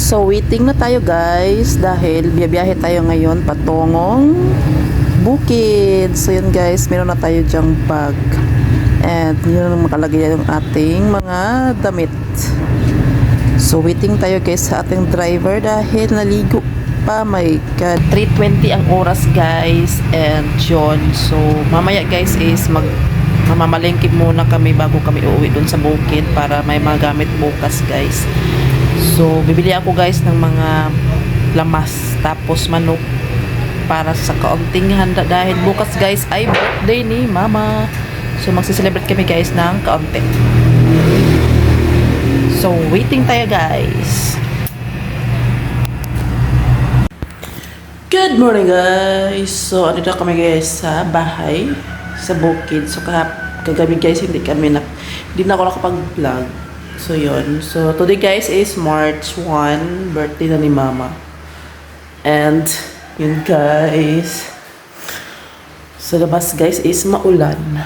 So waiting na tayo guys dahil biyabiyahe tayo ngayon patungong bukid. So yun guys, meron na tayo dyang bag. And yun ang makalagay yung ating mga damit. So waiting tayo guys sa ating driver dahil naligo pa. My God, 3:20 ang oras guys. And yun, so mamaya guys is mamamalengke muna kami bago kami uuwi dun sa bukid para may mga gamit bukas guys. So bibili ako guys ng mga lamas tapos manok para sa kaunting handa dahil bukas guys ay birthday ni mama. So magse-celebrate kami guys ng kaunti. So waiting tayo guys. Good morning guys. So andito kami guys sa bahay sa bukid. So kagabi guys hindi na ako nakapag-vlog. So yun. So today guys is March 1, birthday na ni mama. And yun guys, sa labas guys is maulan.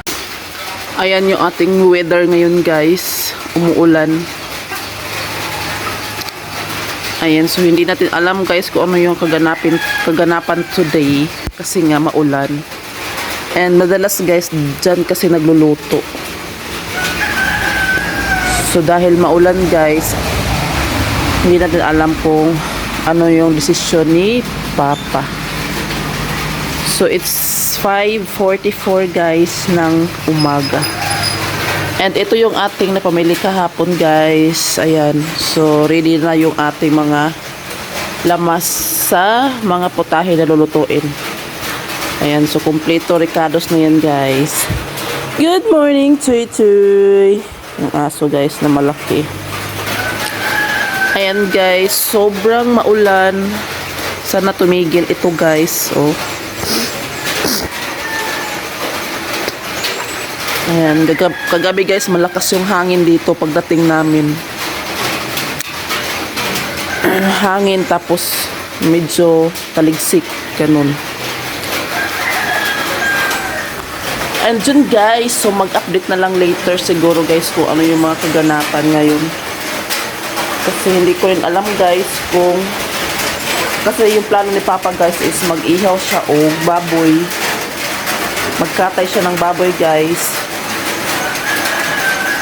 Ayan yung ating weather ngayon guys, umuulan. Ayan, so hindi natin alam guys kung ano yung kaganapan today kasi nga maulan. And madalas guys dyan kasi nagluluto. So dahil maulan guys, hindi natin alam kung ano yung desisyon ni Papa. So it's 5:44 guys ng umaga. And ito yung ating napamili kahapon guys. Ayan. So ready na yung ating mga lamas sa mga putahe na lulutuin. Ayan. So kompleto ricados na yan guys. Good morning, Tuy Tuy. Yung aso guys na malaki. Ayan guys, sobrang maulan. Sana tumigil ito guys. Oh. Ayan, kagabi guys malakas yung hangin dito pagdating namin. Hangin tapos medyo taligsik ganun. And dun guys, so mag-update na lang later siguro guys kung ano yung mga kaganapan ngayon. Kasi hindi ko rin alam guys kung, kasi yung plano ni Papa guys is mag-ihaw siya o baboy. Magkatay siya ng baboy guys.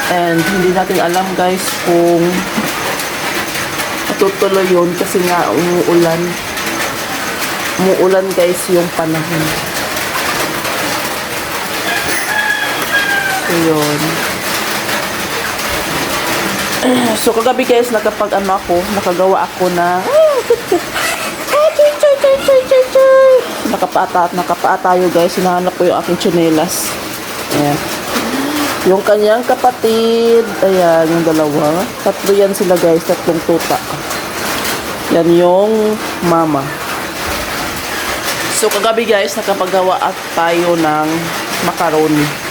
And hindi natin alam guys kung matutuloy yun kasi nga umuulan. Umuulan guys yung panahon. So yun. So kagabi guys nakagawa ako na nakapaa tayo guys. Hinahanap ko yung aking tsinelas. Ayan. Yung kanyang kapatid, ayan yung dalawa. Tatlo yan sila guys, tatlong tuta. Yan yung mama. So kagabi guys nakapagawa at tayo ng macaroni.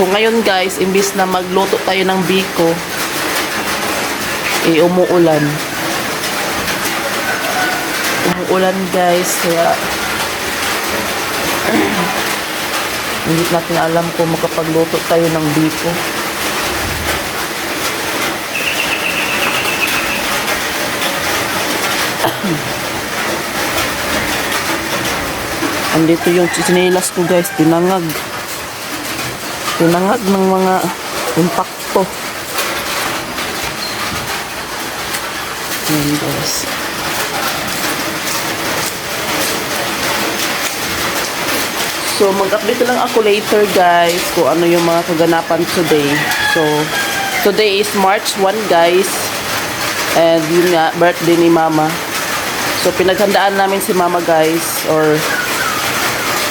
So ngayon guys, imbis na magluto tayo ng biko, umuulan. Umuulan guys, kaya hindi natin alam kung makapagluto tayo ng biko. Andito yung tsinelas ko guys, tinangag ng mga impacto. Ayan guys. So mag-update lang ako later guys kung ano yung mga kaganapan today. So today is March 1 guys. And yun nga, birthday ni mama. So pinaghandaan namin si mama guys, or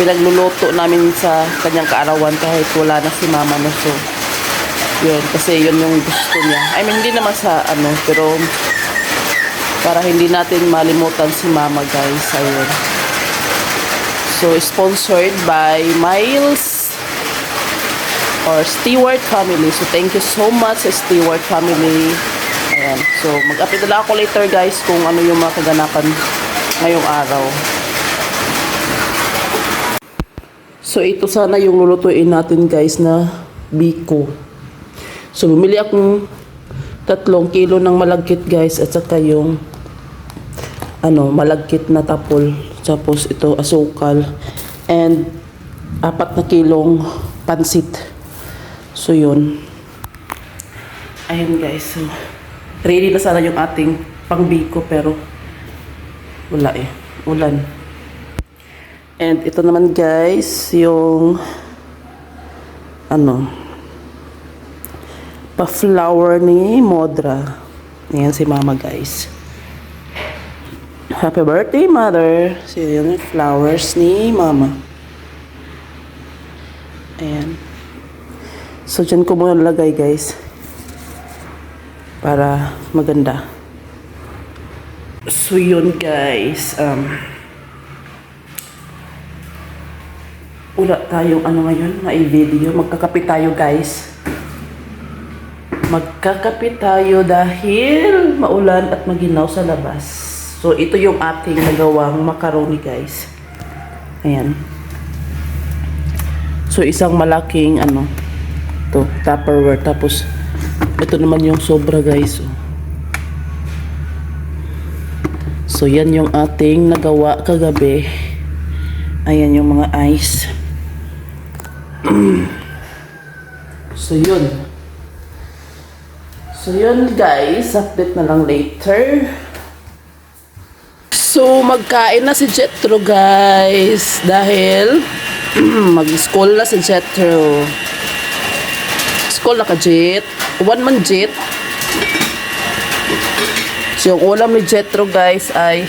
pinagluluto namin sa kanyang kaarawan kahit wala na si mama na. So yun, kasi yun yung gusto niya. I mean, hindi naman sa pero para hindi natin malimutan si mama guys. Ayun. So sponsored by Miles or Stewart family. So thank you so much Stewart family. Ayan. So mag-update na ako later guys kung ano yung mga kaganapan ngayong araw. So ito sana yung lulutuin natin guys na biko. So bumili akong 3 kilo ng malagkit guys, at saka yung malagkit na tapol. Tapos ito asukal and 4 kilong pansit. So yun. Ayun guys. So, ready na sana yung ating pangbiko pero wala ulan. And ito naman guys yung pa-flower ni Modra. Ayan si mama guys. Happy birthday, mother. So, yun yung flowers ni mama. Ayan. So, dyan ko muna lagay, guys. Para maganda. So, yun, guys. Wala tayong ngayon na i-video. Magkakape tayo, guys. Magkakape tayo dahil maulan at maginaw sa labas. So, ito yung ating nagawang macaroni, guys. Ayan. So, isang malaking, Tupperware. Tapos, ito naman yung sobra, guys. So, yan yung ating nagawa kagabi. Ayan yung mga ice. So, yun. So, yun, guys. Update na lang later. So, magkain na si Jetro, guys. Dahil, mag-school na si Jetro. School na ka, Jet. One man, Jet. So, yung ulam ni Jetro, guys, ay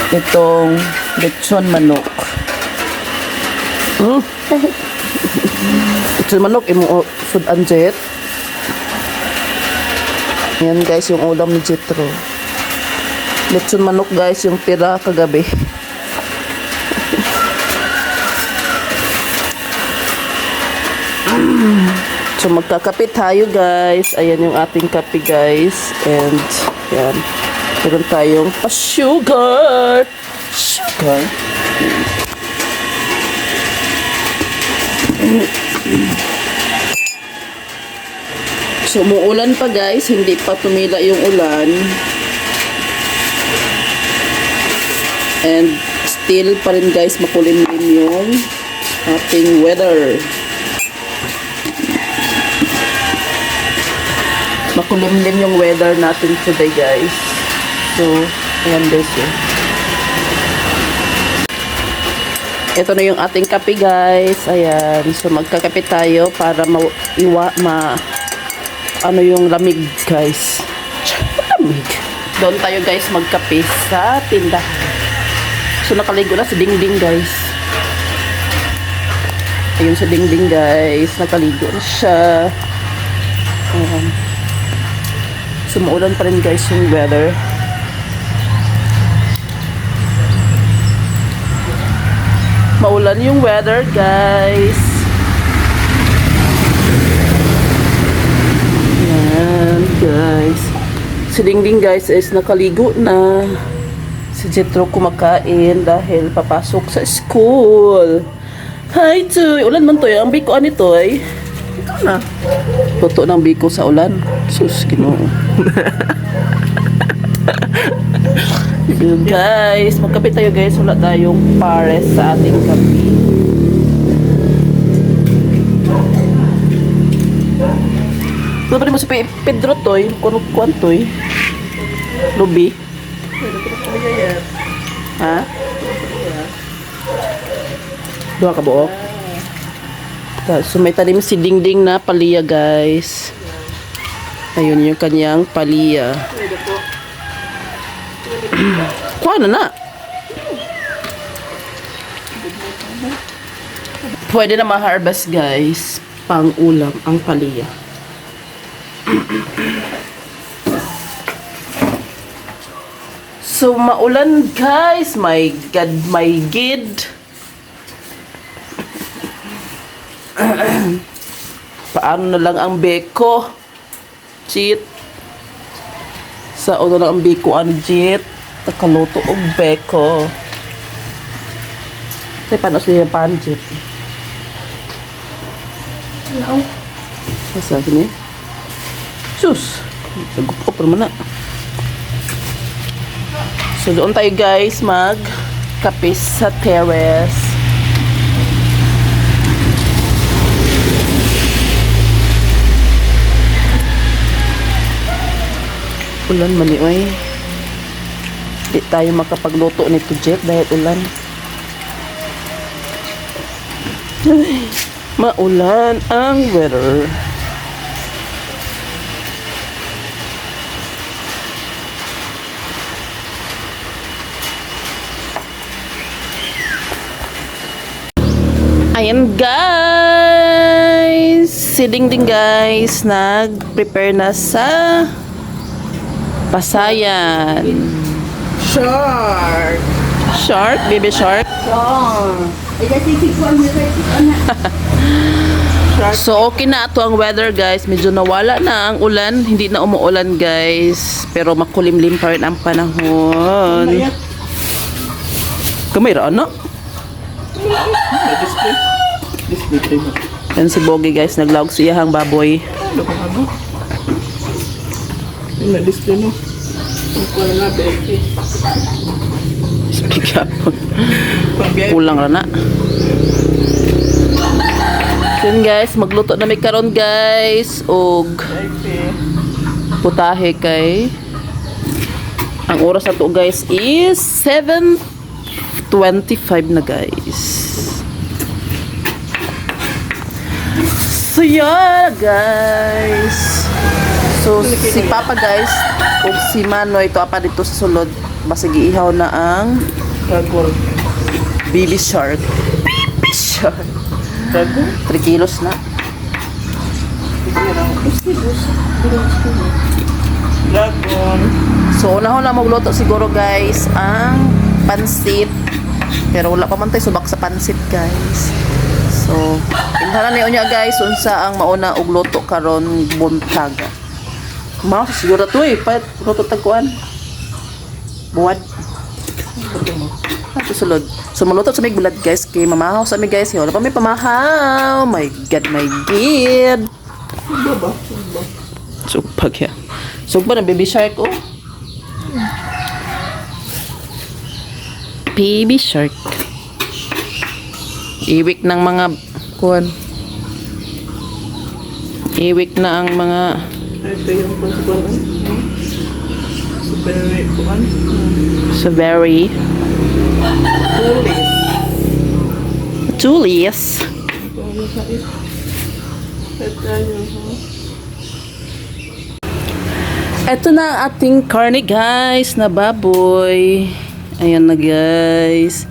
itong lechon manok. Lechon manok, imo sudan, Jet. Yan, guys, yung ulam ni Jetro. Lechon manok guys, yung tira kagabi. So magkakape tayo guys. Ayan yung ating kape guys. And yan. Meron tayong pa-sugar. Sugar. So umuulan pa guys. Hindi pa tumila yung ulan. And still pa rin guys makulimlim yung ating weather. Makulimlim yung weather natin today guys. So, ayan guys yun. Ito na yung ating kape guys. Ayan. So, magkakape tayo para yung lamig guys. Lamig. Doon tayo guys magkape sa tindahan. So, nakaligo na si Dingding, guys. Ayun si Dingding, guys. Nakaligo na siya. Ayan. So, maulan pa rin, guys, yung weather. Maulan yung weather, guys. Ayan, guys. Si Dingding, guys, is nakaligo na. Si Jetro kumakain dahil papasok sa school. Hi, Toy. Ulan man, Toy. Ang biko ani, Toy. Ito na. Tuto ng biko sa ulan. Sus, Ginoo. Guys, magkape tayo, guys. Wala tayong pares sa ating kape. Ito pa rin mo si Pedro, Toy. Kuwan, Toy. Lubi. Ha? Dua ka buok? So may tanim si Dingding na paliya guys. Ayun yung kanyang paliya. Kuha na. Pwede na ma-harvest guys. Pang ulam ang paliya. So, maulan guys. My God, my gid. Paano na lang ang beko? Cheat. Sa na lang ang beko ang jit. Takaluto og beko. Say, paano siya panjit? Hello? Masabi niya? Sus! Sagup ko pero na. So doon tayo guys mag kape sa terrace. Ulan man ni oy. Di tayo makapagluto nito Jet dahil ulan. Ay, maulan ang weather. Ayan guys, si Dingding guys nag-prepare na sa pasayan. Shark! Shark, baby shark. So okay na ito ang weather guys, medyo nawala na ang ulan, hindi na umuulan guys, pero makulimlim pa rin ang panahon. Kamera na. Yan si Bogi guys, naglawag siya hang baboy. Speak up. Kulang ra na. Yun guys, magluto na may karon guys og putahe kay ang oras na to guys is 7:25 na guys. So yeah guys. So si Papa guys o si Manoy ito apa dito sa sulod basig ihaw na ang baby shark. Baby shark. 3 kilos na. Dragon. So unahon na magluto siguro guys ang pansit. Pero wala pa man tayo subak sa pansit guys. So inhalan niyo niya guys unsa ang mauna og luto karon buntag. Mao siguro to pa luto tagkuan. Buwad. Ito sulod. So maluto sa may bulad guys kay mamahaw sa may guys. Wala pa may pamahaw. My god, my god. Sugpag ya. Sugpag ng baby shark oh. Baby shark. Iwik ng mga kuan. Iwik na ang mga Ito yung pagkuhan. so very tulis. Ito na ang ating karne guys na baboy. Ayan na guys.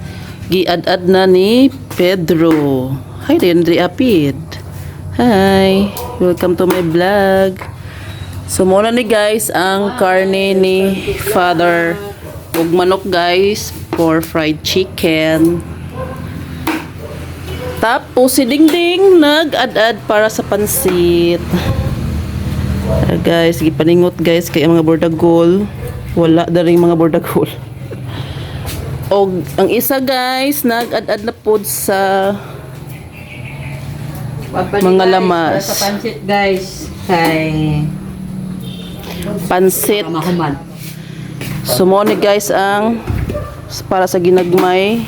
Giad-ad na ni Pedro. Hi Rendry Apid. Hi. Welcome to my vlog. So muna ni guys ang karne ni Father ug manok guys for fried chicken. Tapos si Dingding nag-ad-ad para sa pansit. Guys, gipaningot guys kay mga bordagol. Wala na ring mga bordagol. Og ang isa guys nag-ad-ad na pod sa mga lamas. Sa pansit guys kay Pansit. Mahuman. Sumoni guys ang para sa ginagmay.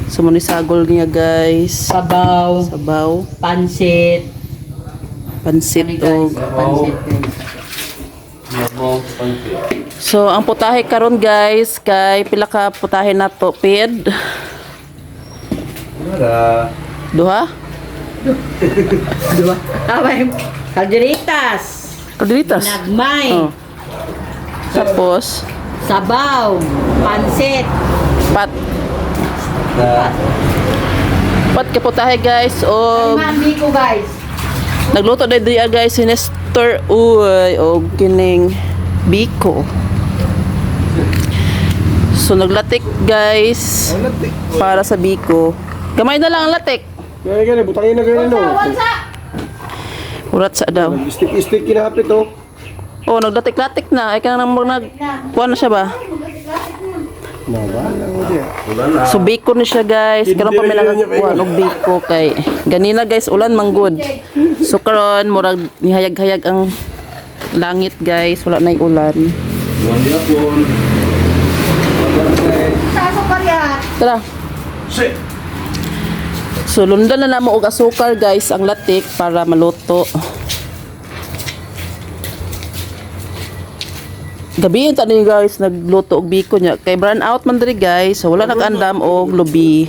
Sumoni sagol niya guys. Sabaw, Sabaw, pansit. pansit Guys, og pansit guys. so ang putahe karon guys kay pila ka putahe nato pid? Duha? Diba? Abay, kalderitas. Kadilitas. Nagmay. Oh. Tapos Sabaw, pansit. pat ka putahe guys og Mami ko guys. nagluto na diya guys si Nestor uy og kining biko. So naglatik guys para sa biko. Gamay na lang ang latik. Kaya gani, butangin na gani no. Urat sa daw. Stick kinahapit oh. Oh, naglatik-latik na. Ay ka nang kuha na siya ba? Nawala mo diya. So biko na siya guys. Karon pa may nakakuha og biko kay ganina guys ulan manggod. So karon murag nihayag-hayag ang langit guys, wala na yung ulan. Saan ko yan? Tara. So, lundan na namo og asukar guys ang latik para maluto. Gabi yun tani guys, nagluto og biko niya. Kay brown out man diri guys, so wala nag-andam og lubi.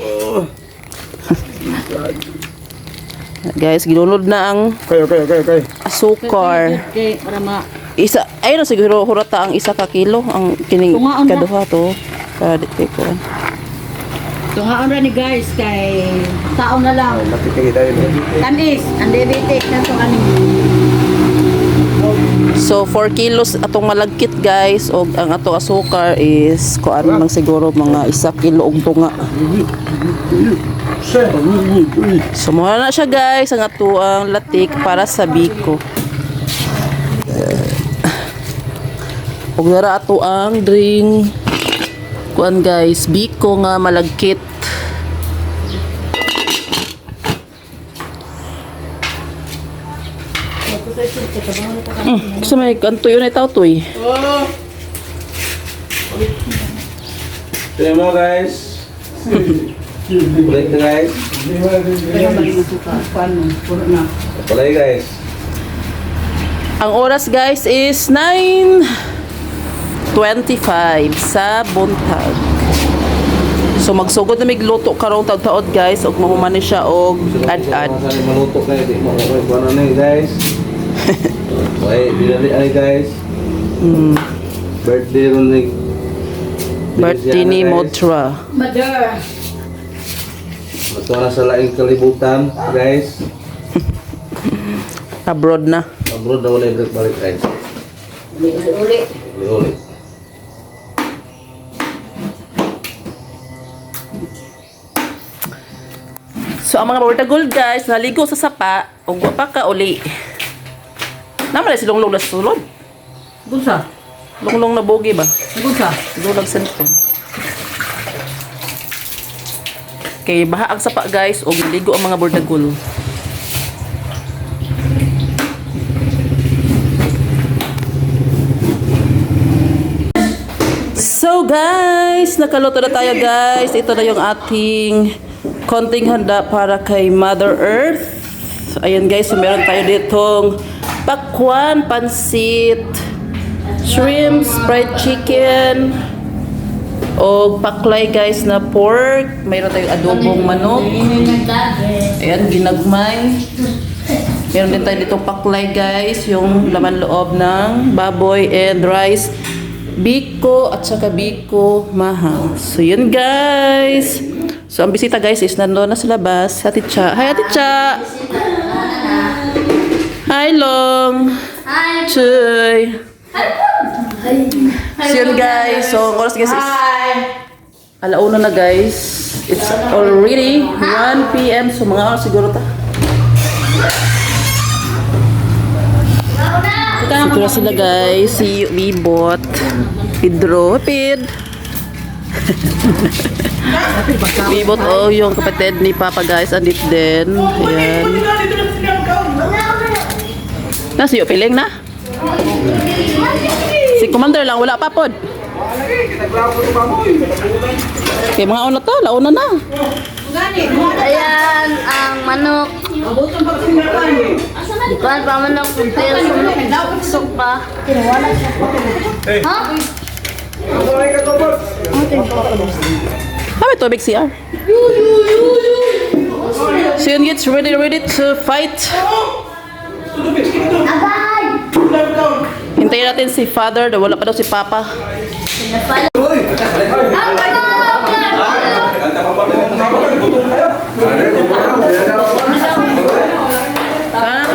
Guys, ginunod na ang Okay. asukar. Okay, para ma... Isa, ayun siguro hurata ang isa ka kilo ang kining Tungaon na. kaduha to. Para di ko. Tungaan ra ni guys kay taon na lang. Nakikita yun. Tanis, ang diabetic na to ano. So 4 kilos atong malagkit guys og ang ato asukar is kuan lang siguro mga 1 kilo og tunga. So mo na siya guys ang ato ang latik para sa biko. Og nara ato ang drink kuan guys biko nga malagkit. Gusto may kanto yun ay tao to eh. Tignan mo guys. Balik na guys. Palay guys. Ang oras guys is 9:25 sa buntag. So magsugod na migluto karong taud-taud guys ug mahuman ni siya og ad-ad. Saan maluto kayo? Di mo ko ano na guys. Okay, dinali ay guys. Birthday ron ni Birthday ni Modra. Mother. Mato na sa laing kalibutan guys. Abroad na. Abroad na wala balik guys. Uli. Uli. So ang mga bortagol guys naligo sa sapa ug wa pa ka uli. Naman si longlong na sulod. Bunsa? Longlong na bogi ba? Bunsa? Dulag sentron. Kay baha ang sapa guys ug ligo ang mga bordagol. So guys, nakaluto na tayo guys. Ito na yung ating konting handa para kay Mother Earth. Ayan guys, so meron tayo ditong pakwan, pansit, shrimp, fried chicken, o paklay guys na pork. Mayroon tayong adobong manok. Ayan, ginagmay. Meron din tayo ditong paklay guys, yung laman loob ng baboy and rice. Biko at saka biko maha. So yun guys. So ang bisita guys is nandoon na sa labas. Ate Cha. Hi Ate Cha. Hi Long. Hi Choy. So yun guys. So ang oras guys is alauna na guys. It's already 1 PM. So mga oras siguro ta. Siguro sila guys. Si Bibot. Pedro. Pid. Bibot oh yung kapatid ni Papa guys. Andit din. Ayan. Nasa iyo piling na? Si Commander lang. Wala pa pod. Okay mga una to. Launa na. Ayan, ang manok. Bukan pa manok, kuntil sa manok. Sok pa. Ha? How about tubig CR? So yun gets ready to fight. Hintayin natin si Father. Wala pa daw si Papa. Saan?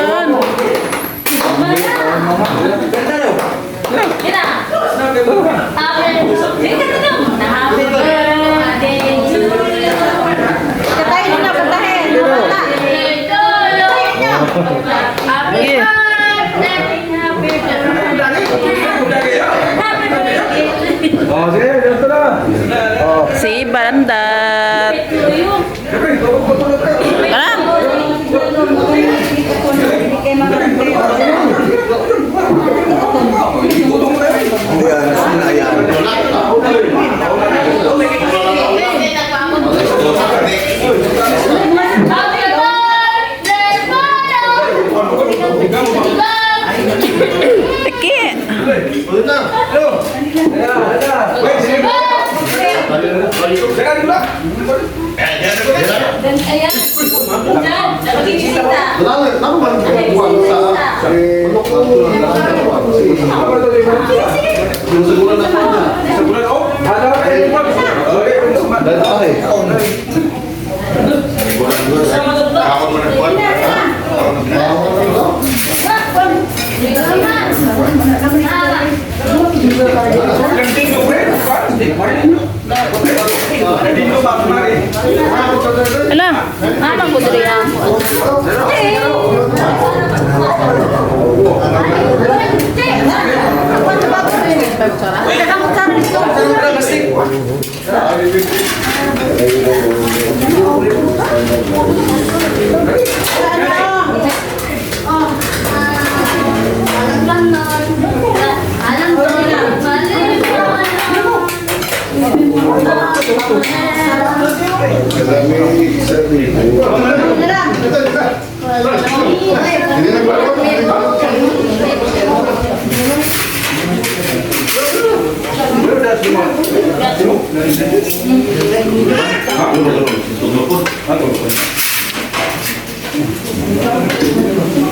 Happy birthday to you. Katayin mo na, katayin. Happy Yeah. birthday. Happy birthday. Oh, sige, ganito na. Alam, ano ko diri ang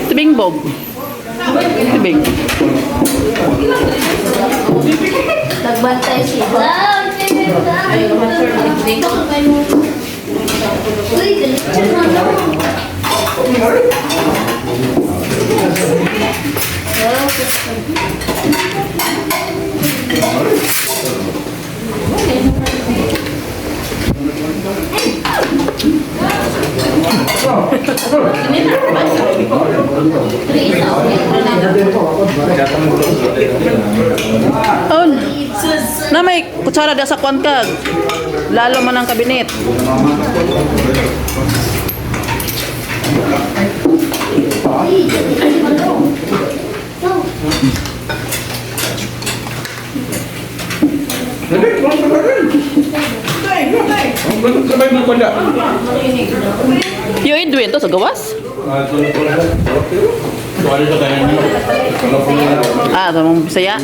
Tibing Bob. Tibing. nagbantay sila. Uy, diretso na lang. On. Na may kutsara di sa kwan kag. Lalo man ang kabinet. Yo Edwin to sa gawas? Ah, ito mong Bisaya.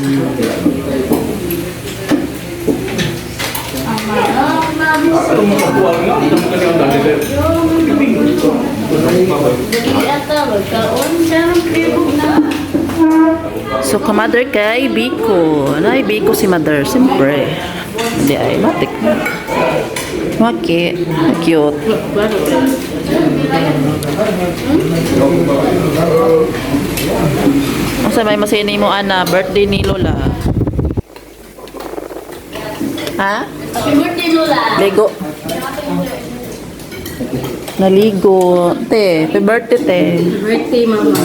So, ka-mother kay Biko. Ano ay Biko si mother? Siyempre. Hindi ay matik. Maki. Cute. Asa may masini mo, Ana? Birthday ni Lola. Ha? Happy birthday, Lola. Ligo. Naligo. Te, happy birthday, te. Birthday, mama.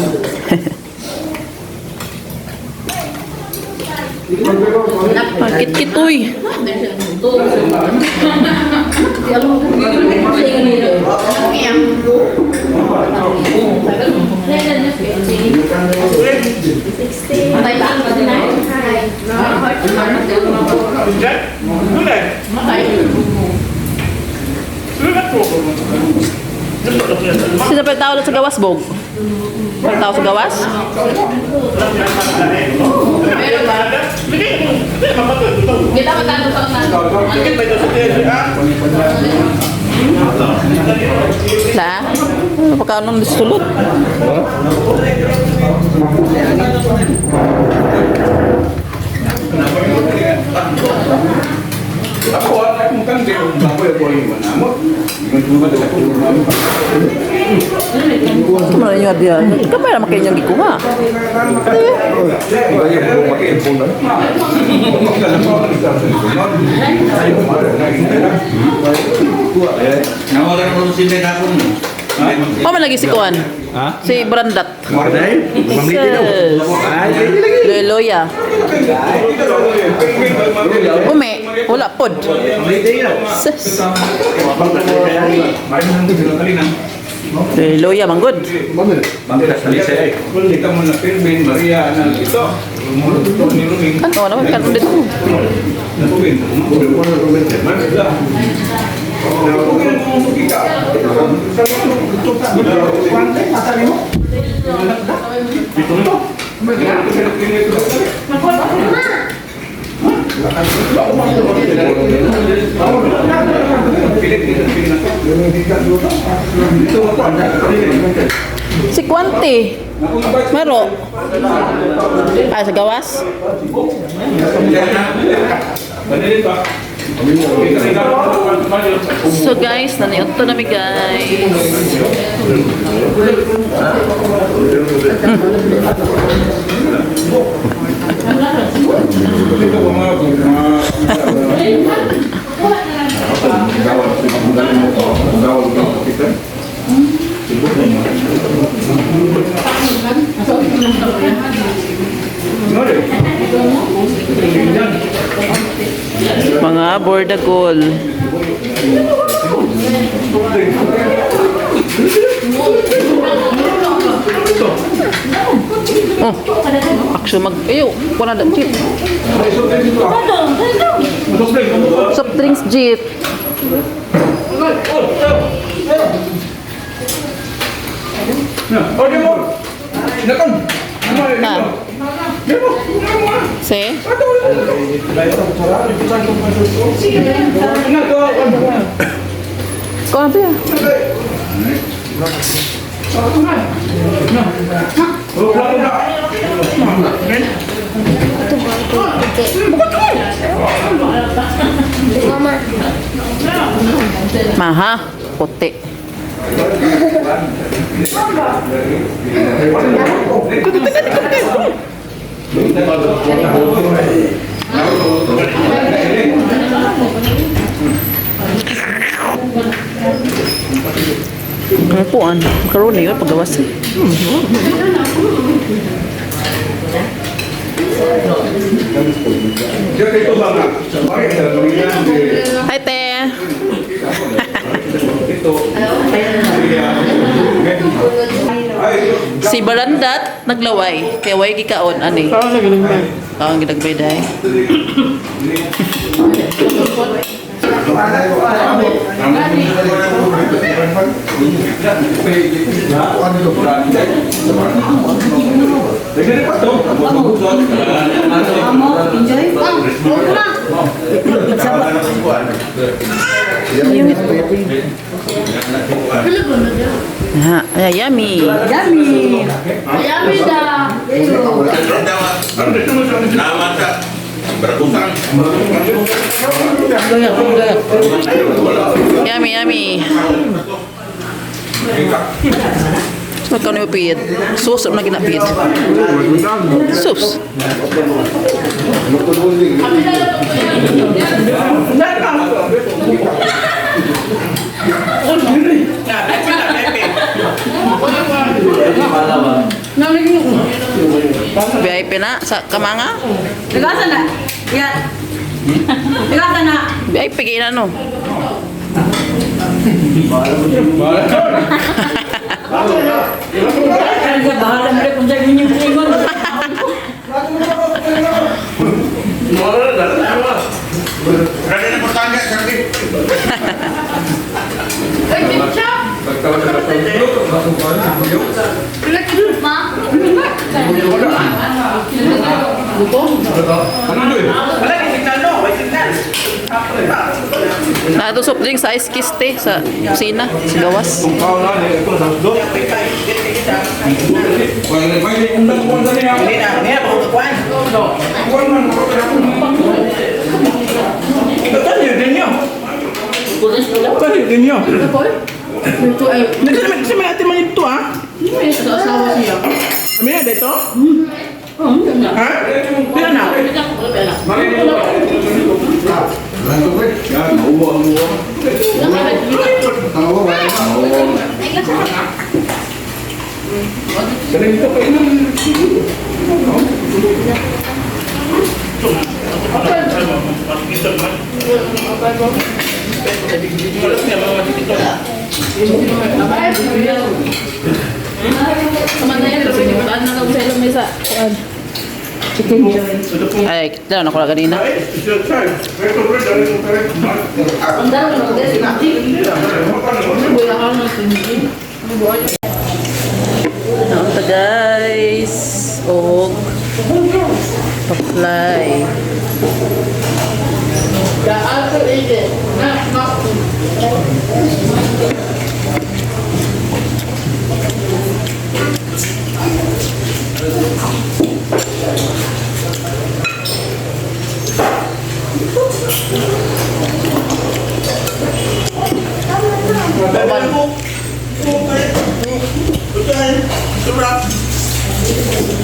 Kit-kit, uy. Sino pa tao sa gawas, Bog? Pa tao sa gawas? La? Pagkaanong disulot? Kemana nyo dia? Kamera makin yang giku ha? Oh, man lagi si Kuan? Si Brandat. Leloya. Umi, wala pod. Sis. Leloya manggod. Kan tahu nama kan udah tu. Si Kwante. Maro. Ay, sa gawas? So guys, naniot to nami guys. Mga bordagol. Oh, action mag... Ayo, wala na jeep. Soft drinks jeep. Ah. Si? Kau apa ya? Maha, putih. Ano po an? Makaroni yun, paggawas eh. Hi, te! Si Barandat naglaway, kaya way gikaon ani. Kaon ginagbay dai. Yummy. Yummy dah. Yummy. Kau ni pihit. Sus lagi nak pihit. Sus. VIP na sa Kamanga? Nagasa na. Yan. Nagasa na. VIP kaya na no. Bahala mo rin kung saan yun yung ingon. Na ito soft drink sa ice kiss te sa kusina, sa gawas. Ay, kita nak kolak kanina. Ito guys, og pa-fly. The answer is it. Not.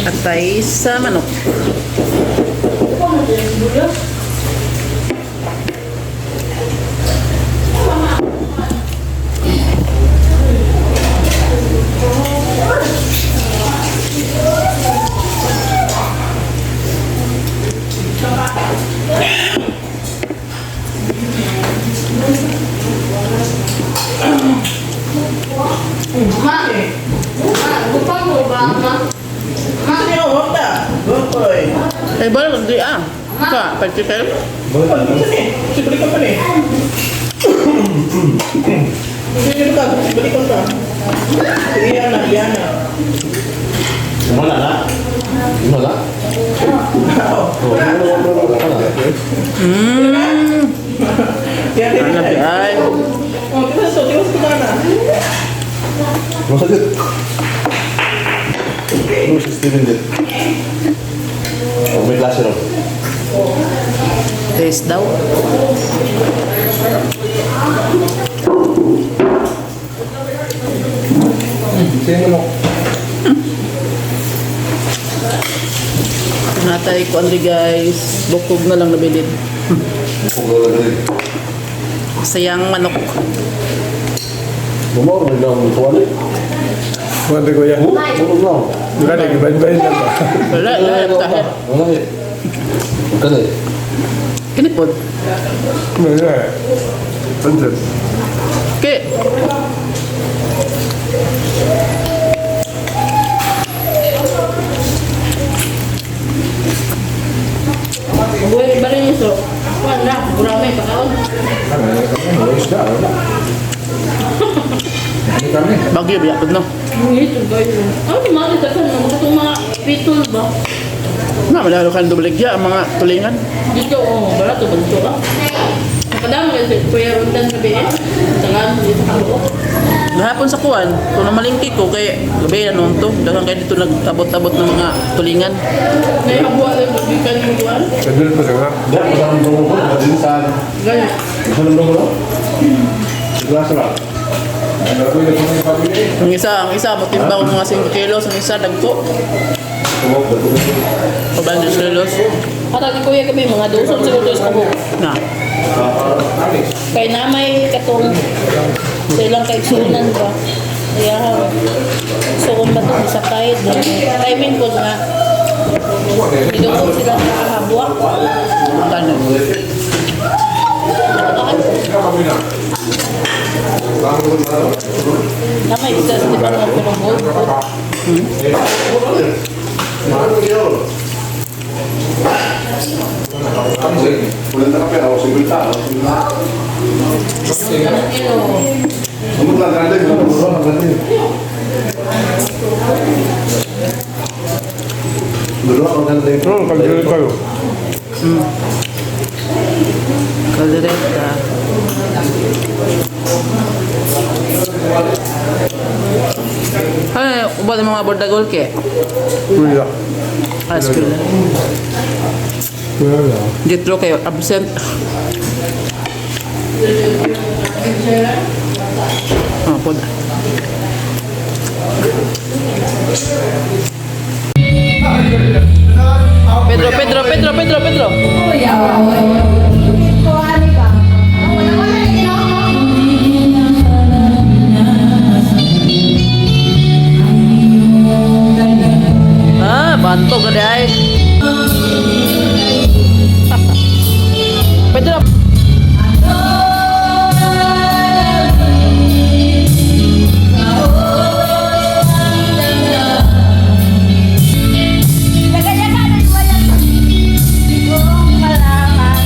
Atay sa manok. Eh, boleh nanti ah. Kak, pakai tel. Mana nak? Mana? Anak ay. Masa dia? Terus Steven dia. May klase ron. Taste daw. Sino mo? Natay ko andri guys. Bukog na lang nabilid. Pagod na rin. Sayang manok. Bumawag na lang ang tuwan eh. Kuwante ko yan. Bumawag na. Bukan lagi bain-bain lang ba? Wala, tahe. Wala eh. Bukan eh. Kinipod. Wala eh. Andres. Ke. Buhay ba rin iso? Wala, buramay pa kaon. Bagyo biya pud no. Ito ba yun? Ano di mga nagdakan na mga itong mga pitol ba? Na malalo kan doblegya ang mga tulingan. Dito, barato ba dito ka? Nakadami kasi kuya Rondan gabi eh. Tagaan dito sa loob. Gahapon sa kuwan, kung namalingki ko kay gabi ano to, daghang kay dito nagtabot-tabot ng mga tulingan. Naihabuan lang magbigan yung buwan. Sandal pa sa nga. Dia pasang dong ko, madinsan. Ganyan. Pasang dong ko. Sebelas lah. Ang isa matimbang mga 5 kilos, ang isa dagko. 400 kilos. Hatag kuya gabi mga dosong siguro ito sa buhok. Na. Kay namay katong sa ilang kaigsunan ba? Kaya suon ba ito sa kahit timing ko nga idukot sila sa habwa. Tanan. Namay isa sa di ba mga pinunggol? Pulang tak apa, awak sebentar. Kamu telah ada di dalam rumah nanti. Dulu aku kan dari Pag-grilid kayo. Kaldereta. Ay, ubad ang mga bordagol ke. Kuya. Ah, school na. Kuya. Jethro kayo absent. Ah, pod. Pedro. Ah, banto ka di ay. Pedro. Jaga-jaga ada dua yang kung malaman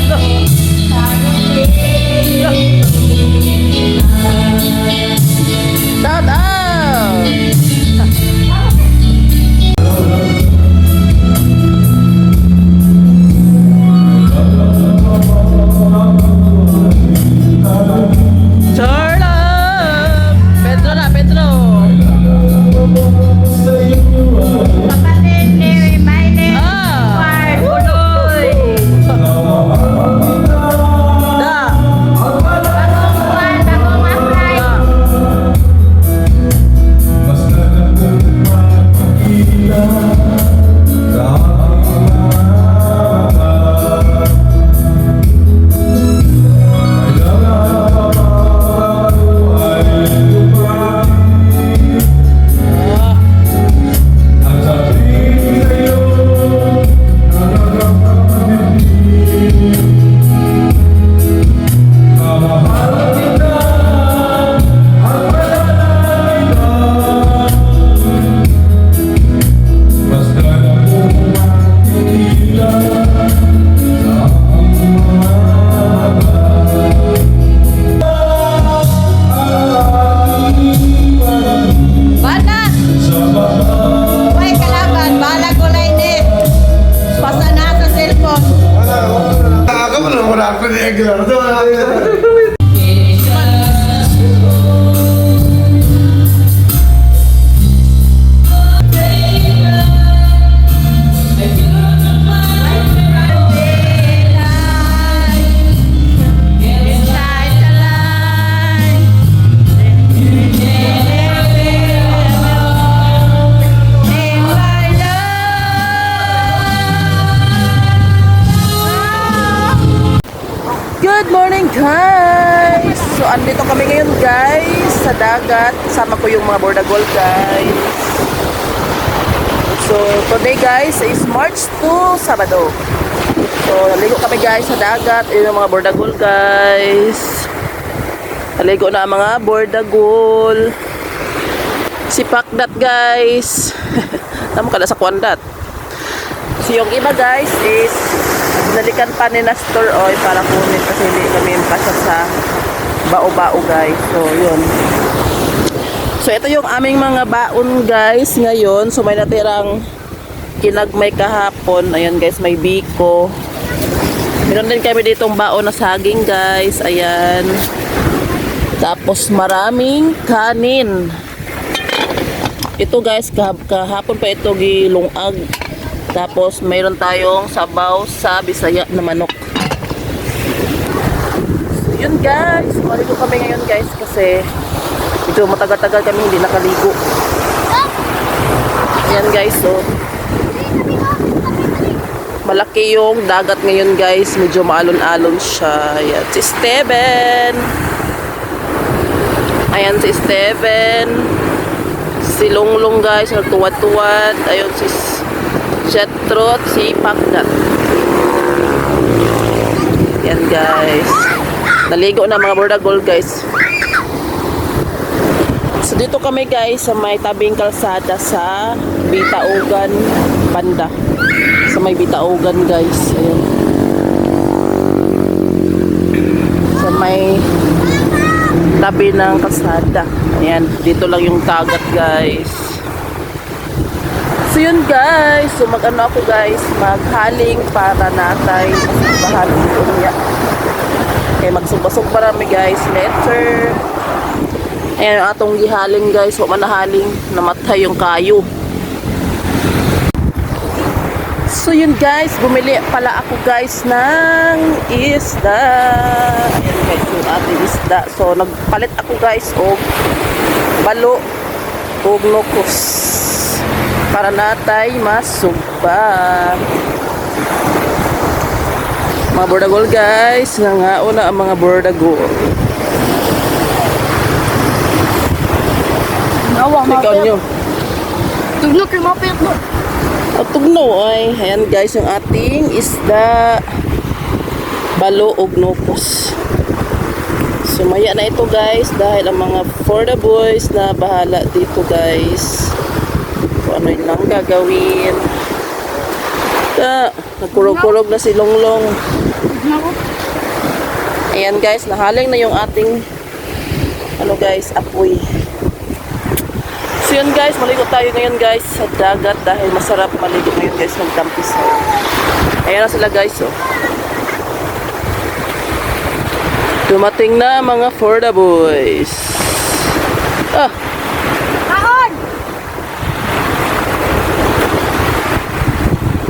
Wala ko ni Aguilar. Good morning guys! So andito kami ngayon guys sa dagat. Kasama ko yung mga bordagol guys. So today guys is March 2, Sabado. So naligo kami guys sa dagat. Ayun yung mga bordagol guys. Naligo na ang mga bordagol. Si Pakdat guys. Tama ka na sa kwandat. So yung iba guys is nalikan pa ni Nestor Oy para kunin kasi hindi kami pasok sa bao-bao guys. So yun. So ito yung aming mga baon guys ngayon. So may natirang kinagmay kahapon. Ayan guys, may biko. Meron din kami ditong baon na saging guys. Ayan. Tapos maraming kanin. Ito guys, kahapon pa ito gilungag. Tapos mayroon tayong sabaw sa Bisaya na manok. So yun guys, maligo kami ngayon guys kasi medyo matagal-tagal kami hindi nakaligo. Ayan guys, so malaki yung dagat ngayon guys, medyo maalon-alon siya. Ayan si Steven. Ayan si Steven. Si Longlong guys, nagtuwad-tuwad. Ayun si Jetro at si Pakdat. Yan guys. Naligo na mga bordagol guys. So dito kami guys sa may tabing kalsada sa Bitaugan banda. Sa may Bitaugan guys. Ayan. Sa may tabi ng kalsada. Ayan. Dito lang yung dagat guys. So yun guys, so mag-ano ako guys, maghaling para natay bahaling dito niya. Okay, magsubasok para kami guys, later. Ayan yung atong gihaling guys, so manahaling, namatay yung kayo. So yun guys, bumili pala ako guys ng isda. Ayan guys, yung ating isda. So nagpalit ako guys o balo o nokos para natay masugba. Mga bordagol guys, nangao na ang mga bordagol. Ikaw nyo. Tugno kay mapit mo. At tugno ay, ayan guys yung ating isda. Balo o gnocos. Sumaya na ito guys dahil ang mga for the boys na bahala dito guys. Ano yun lang gagawin. Nagkurog-kurog na si Longlong. Ayan guys, nahaling na yung ating ano guys, apoy. So yun guys, maligo tayo ngayon guys sa dagat dahil masarap maligo ngayon guys, magtampisaw. Ayan na sila guys oh. Dumating na mga for the boys.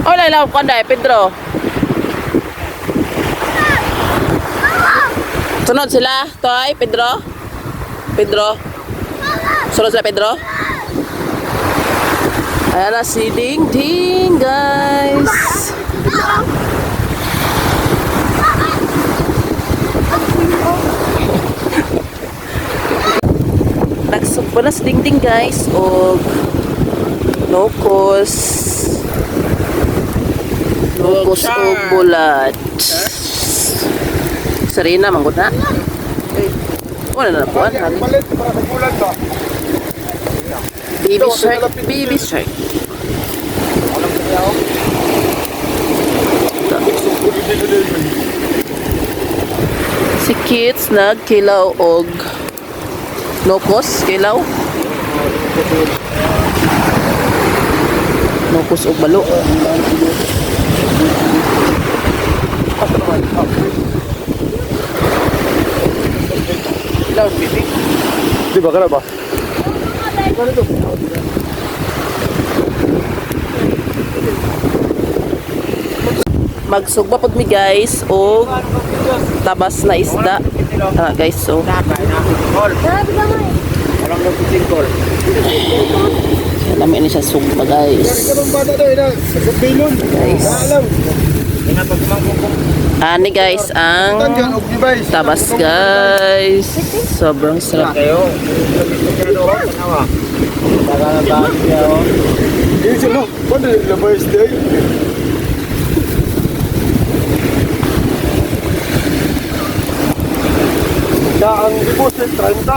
Hola, ilaw ko anday, Pedro. Sunod sila, Toy, Pedro. Pedro. Sunod sila, Pedro. Ayan na si Ding Ding, guys. Nagsugba na si Ding Ding, guys. O nokos. Nokos o bulat. Sarina, manggod na. Wala na po. Baby shark, baby shark. Si Kits nagkilaw og nokos, kilaw. Nokos og balo. Di ba ka na ba? Magsugba pod mi guys og tabas na isda. Guys, so lami ni siya sugba guys. Guys. Ani guys ang tabas guys. Sobrang sarap. Ini sino? Pwede na ba stay? Ang deposit 30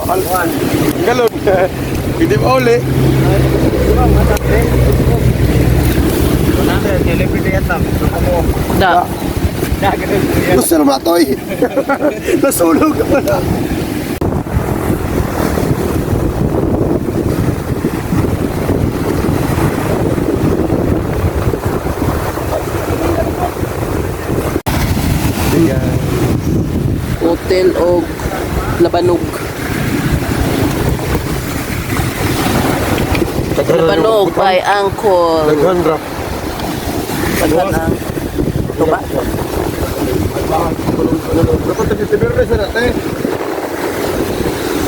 alwan. Galon. Hindi ba uli? Da. Gusto na matoy. Nasulog ka na. Hotel og Labanog. Labanog by Angkol. Naghandrap. Pagkanang ito ba? Dapat titibir na sa natin.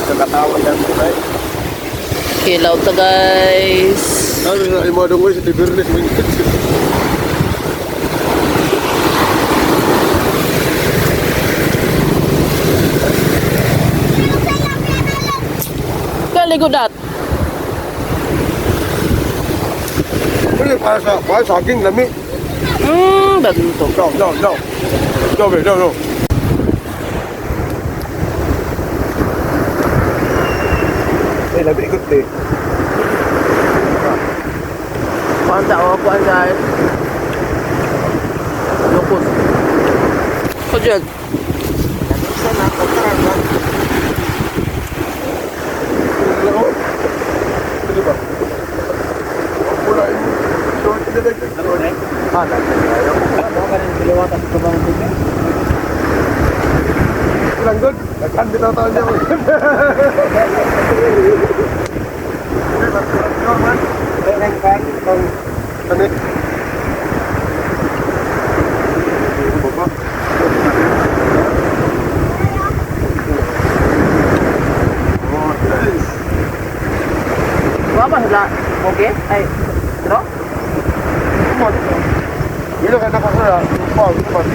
Nagkatawa yan po tayo. Kilaw ta guys. Sabi na imo dungoy sa tibir na sa Kaligo dat. Ini para sa aking lami. Danto. No, no, no. No, no, no. Eh, lami ikot eh. Kuanta o, kuanta. Lukos. So dyan. Pwede ba? Wala imo. Lang good. Nagkan bitaw taon niya. Ano? Apa sila? Okay? Ay, no? Bilo ka nakasara. Paul, Paul.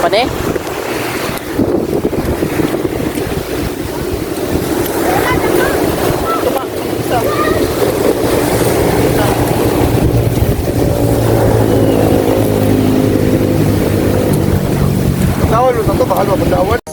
Pane? Tawal mo sa ito, bakal mapagdawal.